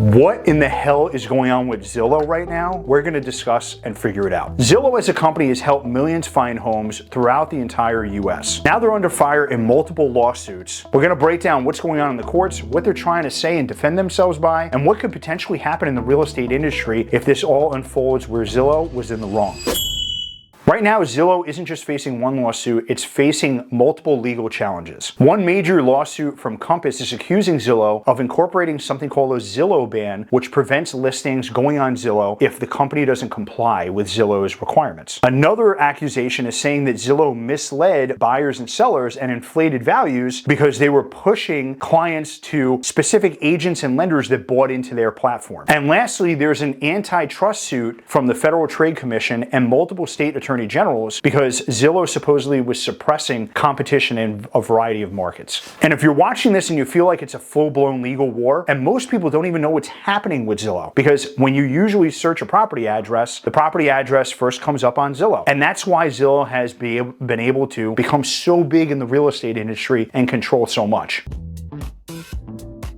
What in the hell is going on with Zillow right now? We're going to discuss and figure it out. Zillow as a company has helped millions find homes throughout the entire US. Now they're under fire in multiple lawsuits. We're going to break down what's going on in the courts, what they're trying to say and defend themselves by, and what could potentially happen in the real estate industry if this all unfolds where Zillow was in the wrong. Right now, Zillow isn't just facing one lawsuit, it's facing multiple legal challenges. One major lawsuit from Compass is accusing Zillow of incorporating something called a Zillow ban, which prevents listings going on Zillow if the company doesn't comply with Zillow's requirements. Another accusation is saying that Zillow misled buyers and sellers and inflated values because they were pushing clients to specific agents and lenders that bought into their platform. And lastly, there's an antitrust suit from the Federal Trade Commission and multiple state attorney generals because Zillow supposedly was suppressing competition in a variety of markets. And if you're watching this and you feel like it's a full-blown legal war, and most people don't even know what's happening with Zillow, because when you usually search a property address, the property address first comes up on Zillow. And that's why Zillow has been able to become so big in the real estate industry and control so much.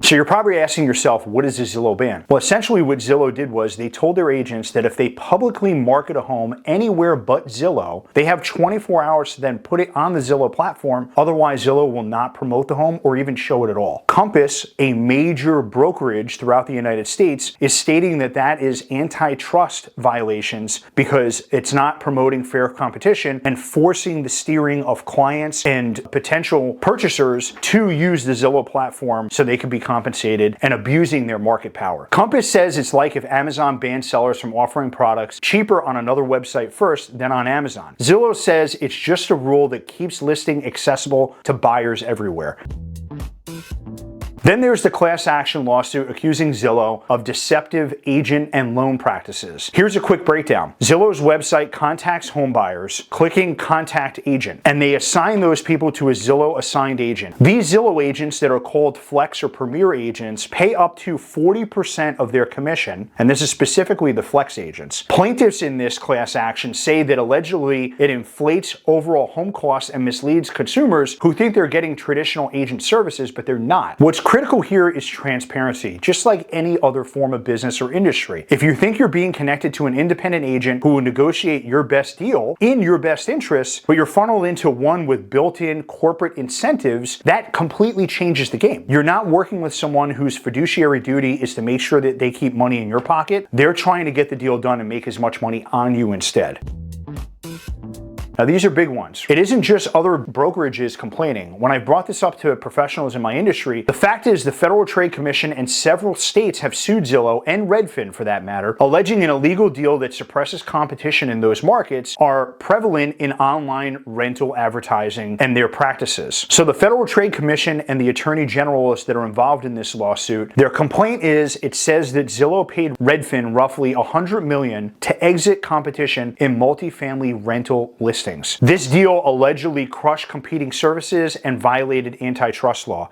So you're probably asking yourself, what is a Zillow ban? Well, essentially what Zillow did was they told their agents that if they publicly market a home anywhere but Zillow, they have 24 hours to then put it on the Zillow platform. Otherwise, Zillow will not promote the home or even show it at all. Compass, a major brokerage throughout the United States, is stating that that is antitrust violations because it's not promoting fair competition and forcing the steering of clients and potential purchasers to use the Zillow platform so they could be compensated and abusing their market power. Compass says it's like if Amazon banned sellers from offering products cheaper on another website first than on Amazon. Zillow says it's just a rule that keeps listing accessible to buyers everywhere. Then there's the class action lawsuit accusing Zillow of deceptive agent and loan practices. Here's a quick breakdown. Zillow's website contacts home buyers, clicking contact agent, and they assign those people to a Zillow assigned agent. These Zillow agents that are called flex or premier agents pay up to 40% of their commission, and this is specifically the flex agents. Plaintiffs in this class action say that allegedly it inflates overall home costs and misleads consumers who think they're getting traditional agent services, but they're not. What's critical here is transparency, just like any other form of business or industry. If you think you're being connected to an independent agent who will negotiate your best deal in your best interests, but you're funneled into one with built-in corporate incentives, that completely changes the game. You're not working with someone whose fiduciary duty is to make sure that they keep money in your pocket. They're trying to get the deal done and make as much money on you instead. Now, these are big ones. It isn't just other brokerages complaining. When I brought this up to professionals in my industry, the fact is the Federal Trade Commission and several states have sued Zillow and Redfin for that matter, alleging an illegal deal that suppresses competition in those markets are prevalent in online rental advertising and their practices. So the Federal Trade Commission and the attorney generals that are involved in this lawsuit, their complaint is it says that Zillow paid Redfin roughly $100 million to exit competition in multifamily rental listings. This deal allegedly crushed competing services and violated antitrust law.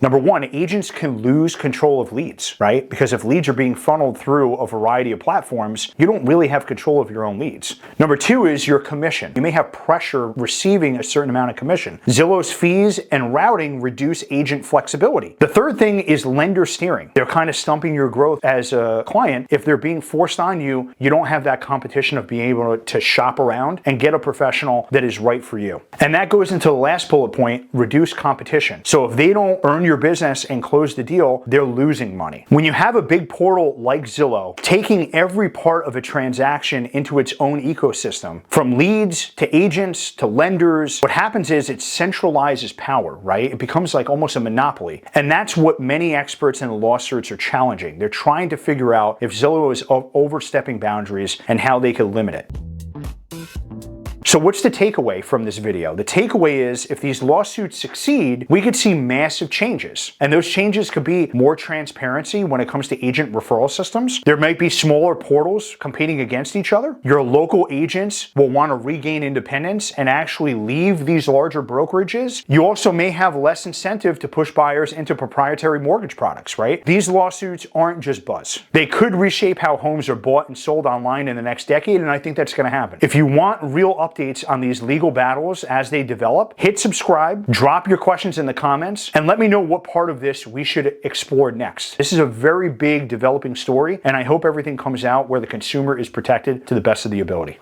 Number one, agents can lose control of leads, right? Because if leads are being funneled through a variety of platforms, you don't really have control of your own leads. Number two is your commission. You may have pressure receiving a certain amount of commission. Zillow's fees and routing reduce agent flexibility. The third thing is lender steering. They're kind of stumping your growth as a client. If they're being forced on you, you don't have that competition of being able to shop around and get a professional that is right for you. And that goes into the last bullet point, reduce competition. So if they don't earn your business and close the deal, they're losing money. When you have a big portal like Zillow, taking every part of a transaction into its own ecosystem, from leads to agents to lenders, what happens is it centralizes power, right? It becomes like almost a monopoly. And that's what many experts in the lawsuits are challenging. They're trying to figure out if Zillow is overstepping boundaries and how they could limit it. So what's the takeaway from this video? The takeaway is if these lawsuits succeed, we could see massive changes. And those changes could be more transparency when it comes to agent referral systems. There might be smaller portals competing against each other. Your local agents will want to regain independence and actually leave these larger brokerages. You also may have less incentive to push buyers into proprietary mortgage products, right? These lawsuits aren't just buzz. They could reshape how homes are bought and sold online in the next decade, and I think that's going to happen. If you want real updates updates on these legal battles as they develop. Hit subscribe, drop your questions in the comments, and let me know what part of this we should explore next. This is a very big developing story, and I hope everything comes out where the consumer is protected to the best of the ability.